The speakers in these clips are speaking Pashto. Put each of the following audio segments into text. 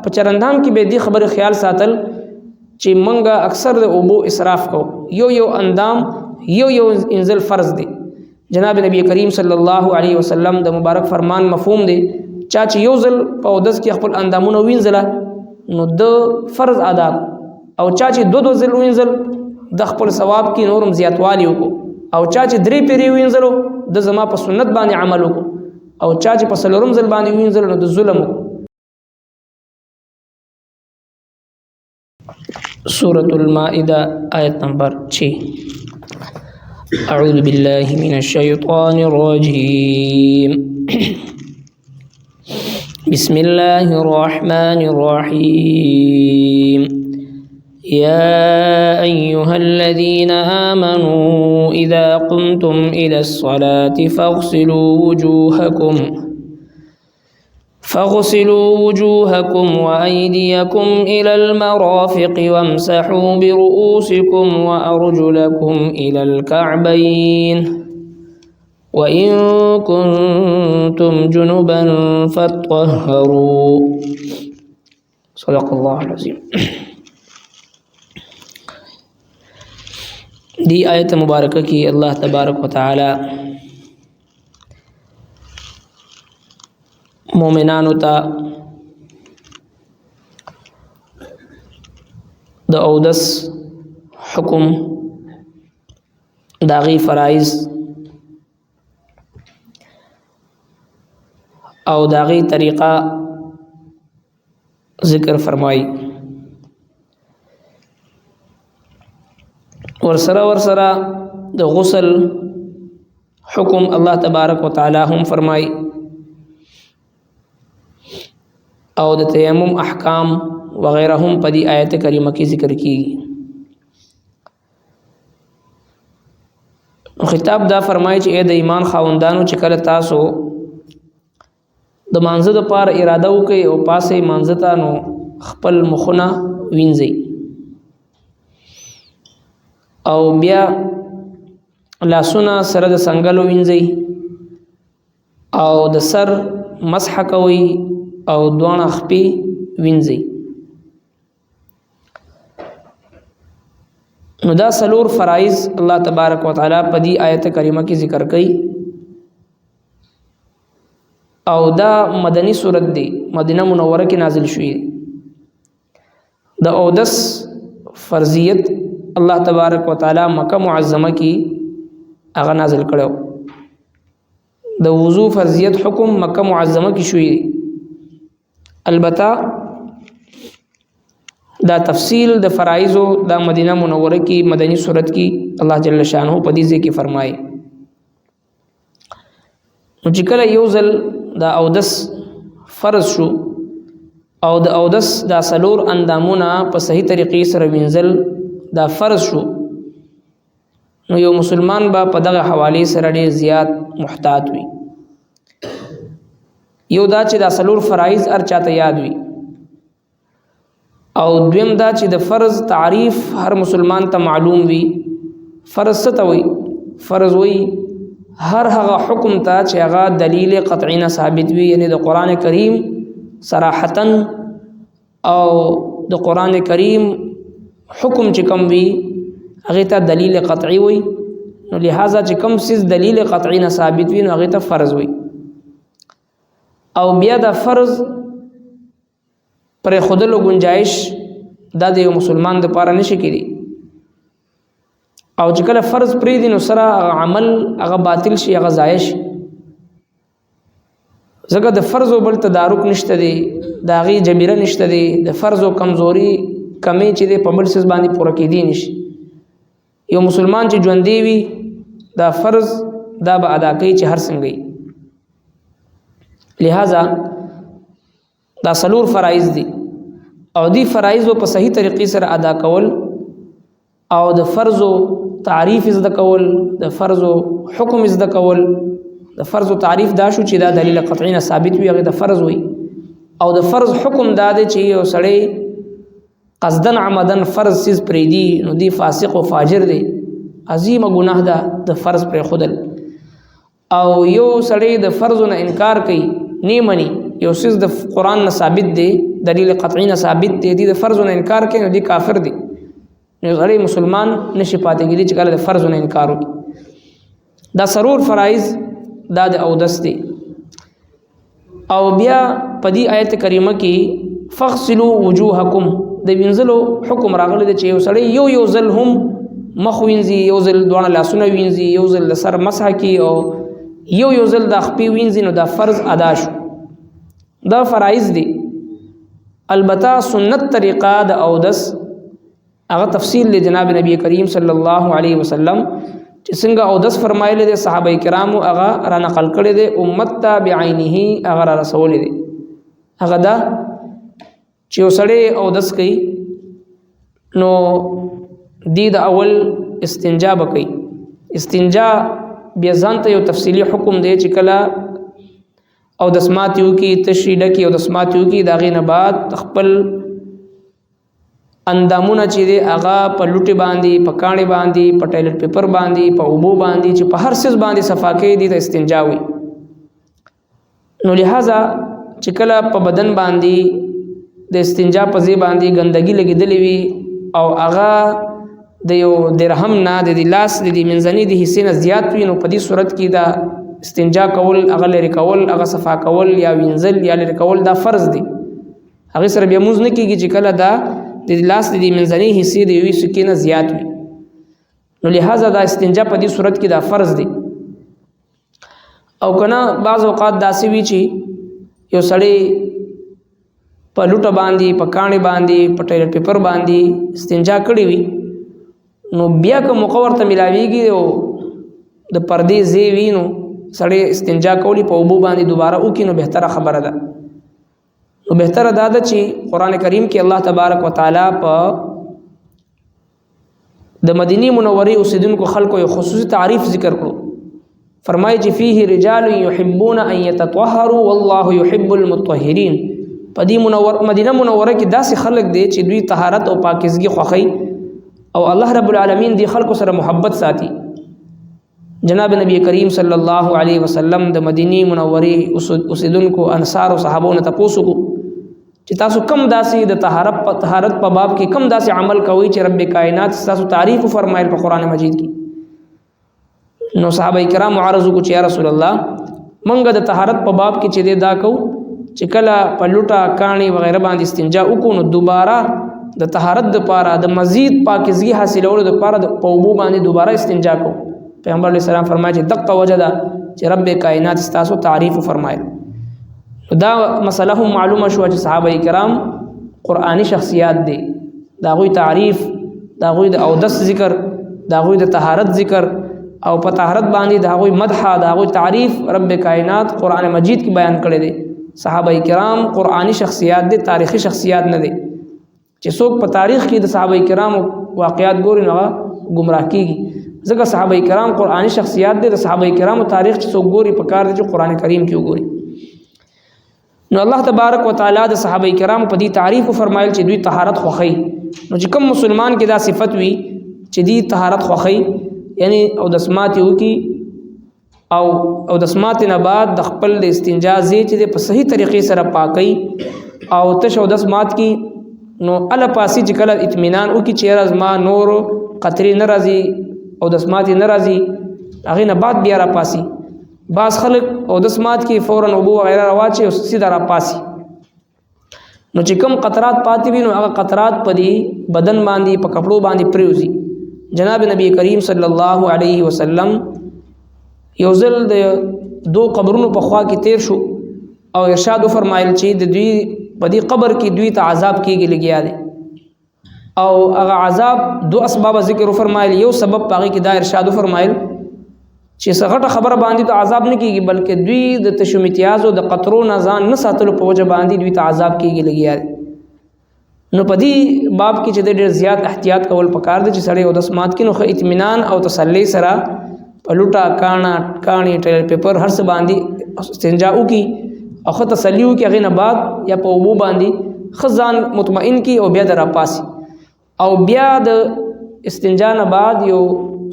په چرندام کې به دې خبره خیال ساتل چې منګه اکثر د اوبو اسراف کو یو اندام یو انزل فرض دی جناب نبی کریم صلی الله علیه وسلم د مبارک فرمان مفهوم دی چا چې یو ځل په اودس کې خپل اندامونه وینځله نو د فرض ادا او چا چې دو ځل وینځل د خپل ثواب کې نورم زیاتوالی وکړو او چا چې درې پیری وینځلو د زما په سنت باندې عمل وکړو او چا چې په څلورم ځل باندې وینځل نو د ظلم وکړو. سورة المائدة آیت نمبر 6. اعوذ بالله من الشیطان الرجیم بسم الله الرحمن الرحيم يا أيها الذين آمنوا إذا قمتم إلى الصلاة فاغسلوا وجوهكم وأيديكم إلى المرافق وامسحوا برؤوسكم وأرجلكم إلى الكعبين وإن كنتم جنبا فاطهروا. صدق الله العظيم. دی آیت مبارکہ کی اللہ تبارک و تعالی مومنانو ته د اودس حکم داغي فرائض او داغي طریقہ ذکر فرمائی. ورسره د غسل حکم الله تبارک و تعالی هم فرمائی او د تیمم احکام وغیرہ هم په دې آیت کریمه کې ذکر کیږي. خطاب دا فرمایي چې اے د ایمان خاوندانو چې کله تاسو د مانزه د پار اراده وکړئ او پاسه مانزه ته نو خپل مخونه وینځئ او بیا لاسونه سره د څنګلو وینځئ او د سر مسح کوئ او دوانه خپې وینځئ. نو دا څلور فرایض الله تبارک وتعالی په دې آیت کریمه کې ذکر کړي او دا مدنی صورت دی مدینه منوره کې نازل شوی. د اودس فرضیت الله تبارک وتعالی مکه معظمه کې هغه نازل کړو. د وضو فرضیت حکم مکه معظمه کې شوی. البته دا تفصیل د فرایضو د مدینه منوره کې مدنی صورت کې الله جل شانه په دې ځکه فرمایي. نو چې کله یو ځل دا اودس فرض شو او د اودس دا څلور اندامونه په صحیح طریقې سره وینځل دا فرض شو نو یو مسلمان با په دغه حواله سره ډیر زیات محتاط وي. یو دا چې دا څلور فرایض هر چاته یاد وي او دویم دا چې د فرض تعریف هر مسلمان ته معلوم وي. فرض څه ته وي؟ فرض وي هر هغه حکم ته چې هغه دلیل قطعی نه ثابت وي، یعنی د قران کریم صراحتا او د قران کریم حکم چې کوم وي هغه ته دلیل قطعی وي. نو لہذا چې کوم څه دلیل قطعی نه ثابت وي نو هغه ته فرض وي. او بیا د فرض پر خودلو گنجائش دا د یو مسلمان د پاره نشي کېږي او چې کله فرض پرې دي نو سره عمل هغه باطل شي، هغه ضایع شي. ځکه د فرض او بل تدارک نشته دی، د هغې جبیره نشته دی، د فرض او کمزوري کمی چې دی په بل څه باندې پوره کېدی نشي. یو مسلمان چې ژوندی وي دا فرض دا به ادا کوي چې هر څنګه وي. لہذا دا څلور فرایض دي او دی فرایض په صحیح طریقې سره ادا کول او د فرض تعریف زده کول، د فرض حکم زده کول. د فرض تعریف دا شو چې دا دلیل قطعی نه ثابت وي، هغه د فرض وي. او د فرض حکم دا دی چې یو سړی قصدن عمدن فرض سیز پرې دی نو دی فاسق او فاجر دی، عظیمه ګناه ده د فرض پر خودل. او یو سړی د فرض نه انکار کوي، نه مني، یو سیز د قران نه ثابت دی دلیل قطعی نه ثابت دی د فرض نه انکار کوي نو دی کافر دی نو غړي مسلمان نشي پاتې کېږي چې کله د فرض نه انکار وکړي دا سرور فرایض دا د اودس دی او بیا په دې آیت کریمه کې فغسلوا وجوهکم د وینځلو حکم راغلی دی چې یو سړی یو ځل هم مخ وینځي یو ځل دوه لاسونه وینځي یو ځل د سر مسح کوي او یو ځل د خپې وینځي نو دا فرض ادا شو دا فرایض دي البته سنت طریقه د اودس هغه تفصیل له جناب نبی کریم صلی الله علیه وسلم چې څنګه اودس فرمایلی دي صحابه کرامو هغه را نقل کړی دي امت ته بعینه هغه را رسول دي هغه دا چې وسړی اودس کوي نو دی د اول استنجا کوي استنجا بیا ځانته یو تفصیلی حکم دی چې کله اودس ماتیو کی تشریډه کی اودس ماتیو کی داغې نه بعد خپل اندامونه چې دی هغه په لوټي باندې په کاڼي باندې په ټایلټ پیپر باندې په اوبو باندې چې په هر څه باندې صفا کوي دی ته استنجا وي نو لہذا چې کله په بدن باندې د استنجا په ځای باندې ګندګي لګېدلې وي او هغه د یو درهم نه د لاس د منځنۍ د حصې نه زیات وي نو په دې صورت کې دا استنجا کول هغه لري کول هغه صفا کول یا وینځل یا لري کول دا فرض دی هغه سره بیا موږ نه کېږي چې کله دا د لاس د منځنۍ حصې د یوې سکې نه زیات وي نو لہذا دا استنجا په دې صورت کې دا فرض دی او کنه بعض اوقات داسې وي چې یو سړی په لوټه باندې په کاڼي باندې په ټایلټ پیپر باندې استنجا کړې وي نو بیا که موقع ورته ملاویږي او د پردې ځای وي نو سړی استنجا کولی په اوبو باندې دوباره وکړي نو بهتره خبره ده نو بهتره دا ده چې قرآن کریم کې الله تبارک وتعالی په د مدینه منورې اوسیدونکو خلکو یو خصوصي تعریف ذکر کړو فرمایي چې فيه رجال يحبون ان يتطهروا والله يحب المطهرين په دې مدینه منوره کې داسې خلک دي چې دوی طهارت او پاکیزګي خوښي او الله رب العالمین دی خلکو سره محبت ساتي جناب نبی کریم صلی الله علیه وسلم د مدینه منورې اوسیدونکو انصار او صحابو نه تاسو کو چې تاسو کم داسې د طهارت په باب کې کم داسې عمل کوي چې رب کائنات تاسو تعریف فرمایل په قران مجید کې نو صحابه کرام عرض کو چې یا رسول الله منګه د طهارت په باب کې چې دا کو چې کله په لوټه کاڼي وغیرہ باندې استنجا وکړو نو دوباره د طهارت د پاره د مزید پاکیزګي حاصلولو د پاره د پوبو باندې دوباره استنجا کو پیغمبر علیه السلام فرمایي چې دقه وجدا چې رب کائنات تاسو تعریف فرمایل دا مسله هم معلومه شو چې صحابه کرام قرآنی شخصیات دي دا غوي تعریف دا غوي د اودس ذکر دا غوي د طهارت ذکر او په طهارت باندې دا غوي مدح دا غوي تعریف رب کائنات قرآن مجید کې بیان کړی دي صحابه کرام قرآنی شخصیات دي تاریخی شخصیات نه دي چې څوک په تاریخ کې د صحابه کرام واقعات ګوري نه گمراه کیږي ځکه صحابه کرام قرآنی شخصیات دي د صحابه کرام تاریخ چې څوک ګوري په کار دي چې قرآن کریم کې وګوري نو الله تبارک وتعالى د صحابه کرام په دې تعریف فرمایل چې دوی طهارت خوخی نو چې کوم مسلمان کې دا صفت وي چې دی طهارت خوخی یعنی او د سمات یو کی او د سمات نه بعد د خپل د استنجا زی چې په صحیح طریقې سره پاکي او تش او د سمات کی نو ال پاسي چې کله اطمینان او کی چیرې ازما نور قطري ناراضي او د سمات ناراضي هغه نه بعد بیا را پاسي بعض خلق او د سمات کې فورا ابو وغیرہ راواچي او سیده را پاسي نو چې کوم قطرات پاتې وي نو هغه قطرات په دې بدن باندې په کپړو باندې پریوزي جناب نبی کریم صلی الله علیه وسلم یو ځل د دو قبرونو په خوا کې تیر شو او ارشاد فرمایل چې د دوی په دې قبر کې دوی ته عذاب کېږي لګیا دي او هغه عذاب دو اسباب ذکر فرمایل یو سبب پاږي کې دا ارشاد فرمایل چې څنګه خبره باندې ته عذاب نه کیږي بلکې دوی د تشم امتیاز او د قطرو نه ځان نه ساتلو په وجه باندې دوی ته عذاب کیږي لګیا نو په دې باب کې چې ډېر زیات احتیاط کول پکار دي چې سړی او د سمات کې نو اطمینان او تسلی سره پلوټا کاڼي ټایلټ پیپر هر څه باندې استنجا وکي او خو تسلی وکي هغه نه بعد یا په وبو باندې خزان مطمئن کی او بیا در پاسي او بیا د استنجا نه بعد یو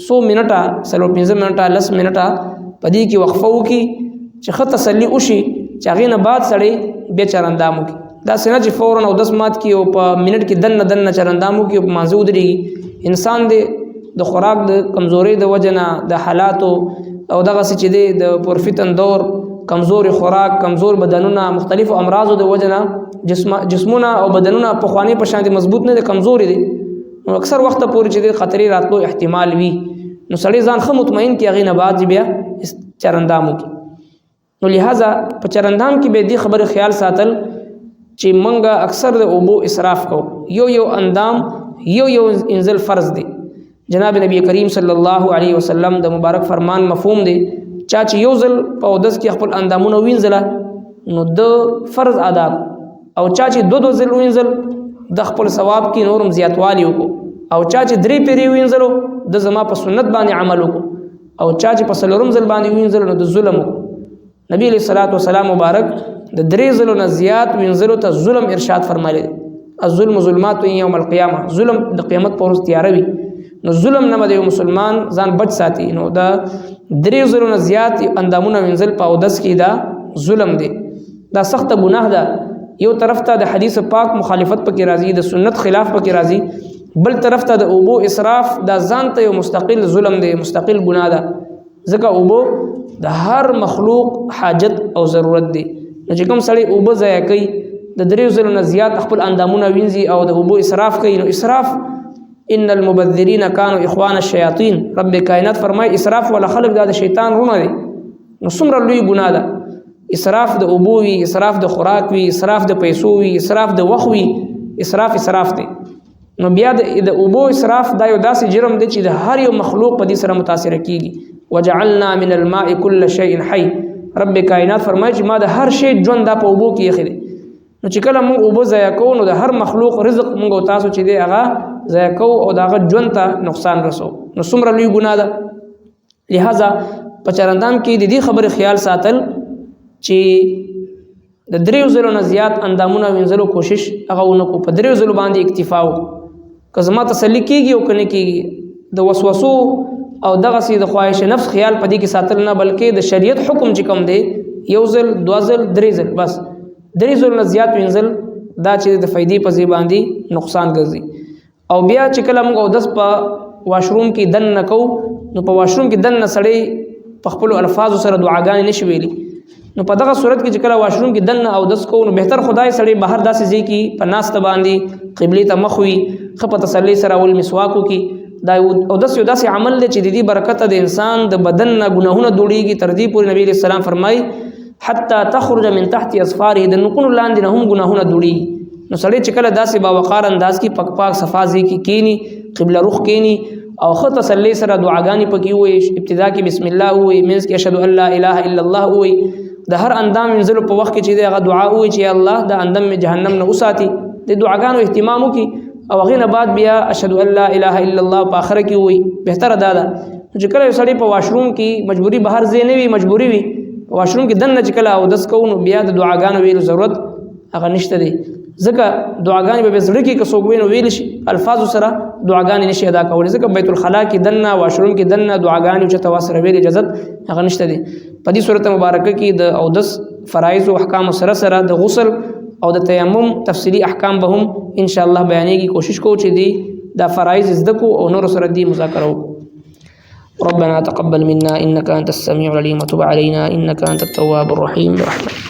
100 منټه 15 منټه 10 منټه پدې کې وقفه وکي چې خط تسلی وشي چې هغه نه بعد سړی بیا چرندام وکي دا سینه چې فورا او 10 مات کی او په منټ کې دنه چرندامو کې په مانزه ودرېږي انسان د خوراک د کمزوري د وجنه د حالاتو او دغه چې د پرفتن دور کمزوري خوراک کمزور بدنونه مختلف امراض د وجنه جسمونه او بدنونه په خواني په شان دي مضبوط نه دي کمزوري دي نو اکثر وخت پورې چې د خطرې راتلو احتمال وي نو سړی ځان خه مطمئن کې هغه نه بعد بیا چرندامو کې نو لہذا په چرندام کې به دې خبره خیال ساتل چې منګه اکثر د اوبو اسراف کو یو اندام یو انزل فرض دی جناب نبی کریم صلی الله علیه وسلم د مبارک فرمان مفهوم دی چا چې یو ځل په اودس کې خپل اندامونه وینځله نو د فرض ادا او چا چې دو ځل وینځل د خپل ثواب کې نورم زیاتوالی وکړو او چا چې درې پیری وینځلو د زما په سنت باندې عمل وکړو او چا چې په څلورم ځل باندې وینځل نو د ظلم وکړو نبی علیہ الصلوۃ والسلام مبارک د درې ځلو نه زیات وینځلو ته ظلم ارشاد فرمایلی الظلم ظلمات یوم القیامه ظلم د قیامت پر ورځ تیاروي نو ظلم نه د مسلمان ځان بچ ساتي نو دا درې ځلو نه زیات اندامونه وینځل په اودس کې دا ظلم دی دا سخت ګناه ده یو طرف ته د حدیث پاک مخالفت پکې راځي د سنت خلاف پکې راځي بل طرف ته د اوبو اسراف دا ځان ته یو مستقل ظلم دی مستقل ګناه ده ځکه اوبو د هر مخلوق حاجت او ضرورت دی نو چې کوم سړی اوبه ضایع کوي د درې ځلو نه زیات خپل اندامونه وینځي او د اوبو اسراف کوي نو اسراف ان المبذرین کانوا اخوان الشیاطین رب کائنات فرمای اسراف ولا خلق دا د شیطان رونه دي نو څومره لوی ګناه ده اسراف د اوبو وي اسراف د خوراک وي اسراف د پیسو وي اسراف د وخت وي اسراف دی نو بیا د اوبو اسراف دا یو داسې جرم دی چې د هر یو مخلوق په دې سره متاثر کیږي وجعلنا من الماء كل شيء حي رب کائنات فرمایي چې ما د هر شی ژوند دا په اوبو کې اخلي نو چې کله موږ اوبه ضایع کوو نو د هر مخلوق رزق موږ او تاسو چې دی هغه ضایع کوو او د هغه ژوند ته نقصان رسو نو څومره لوی ګناه ده لہذا په چرندام کې د دې خبرې خیال ساتل چې د درې ځلو نه زیات اندامونه وینځلو کوشش هغه ونکړو په درې ځلو باندې اکتفا وکړو که زما تسلی کېږي او که نه کېږي د وسوسو او دغسې د خواهش نفس خیال په دې کې ساتل نه بلکې د شریعت حکم چې کوم دی یو ځل دوه ځل درې ځل بس درې ځلو نه زیات وینځل دا چې د فایدې په ځای باندې نقصان ګرځي او بیا چې کله موږ اودس په واشروم کې دن نه کوو نو په واشروم کې دن نه سړی په خپلو الفاظو سره دعاګانې نشي ویلی نو په دغه صورت کې چې کله واشروم کې دن نه اودس کوو نو بهتر خدای سړی بهر داسې ځای کې په ناسته باندې قبلې ته مخ وي ښه په تسلي سره ول مسواک وکړي دا اودس یو داسې عمل دی چې د دې برکت د انسان د بدن نه ګناهونه دوړېږي تر دې پورې نبی علیه السلام فرمایي حتی تخرج من تحت اظفاره د نوکونو لاندې نه هم ګناهونه دوړېږي نو سړی چې کله داسې باوقار انداز کې پاک صفا ځای کې کینی قبله رخ کینی او ښه تسلي سره دعاګانې پکې ووایي ابتدا کې بسم الله ووایي منځ کې اشهد ان لا اله الا الله ووایي د هر اندام وینځلو په وخت کې چې د هغه دعا ووایي چې یا الله د اندام مې جهنم نه وساتي د دعاګانو اهتمام وکړي او هغې نه بعد بیا اشهد ان لا اله الا الله په آخره کې ووایي بهتره دا ده چې کله یو سړی په واشروم کې مجبوري بهر ځای نه وي مجبوري وي په واشروم کې دننه چې کله اودس کوو نو بیا د دعاګانو ویلو ضرورت هغه نشته دی ځکه دعاګانې به زړه کې که څوک وي نو ویلی شي الفاظو سره دعاګانې نشي ادا کولی ځکه بیت الخلا کې دننه واشروم کې دننه دعاګانې اوچته آواز سره ویل اجازت هغه نشته دی په دې صورت مبارکه کې د اودس فرایض او احکام سره د غسل او د تیمم تفصیلی احکام به هم ان شاء الله بیانېږي کوشش کوو چې دی دا فرایض زده کو او نور سره دی مذاکره وکړو ربنا تقبل منا انك انت السميع العليم وتب علينا انك انت التواب الرحيم برحمتك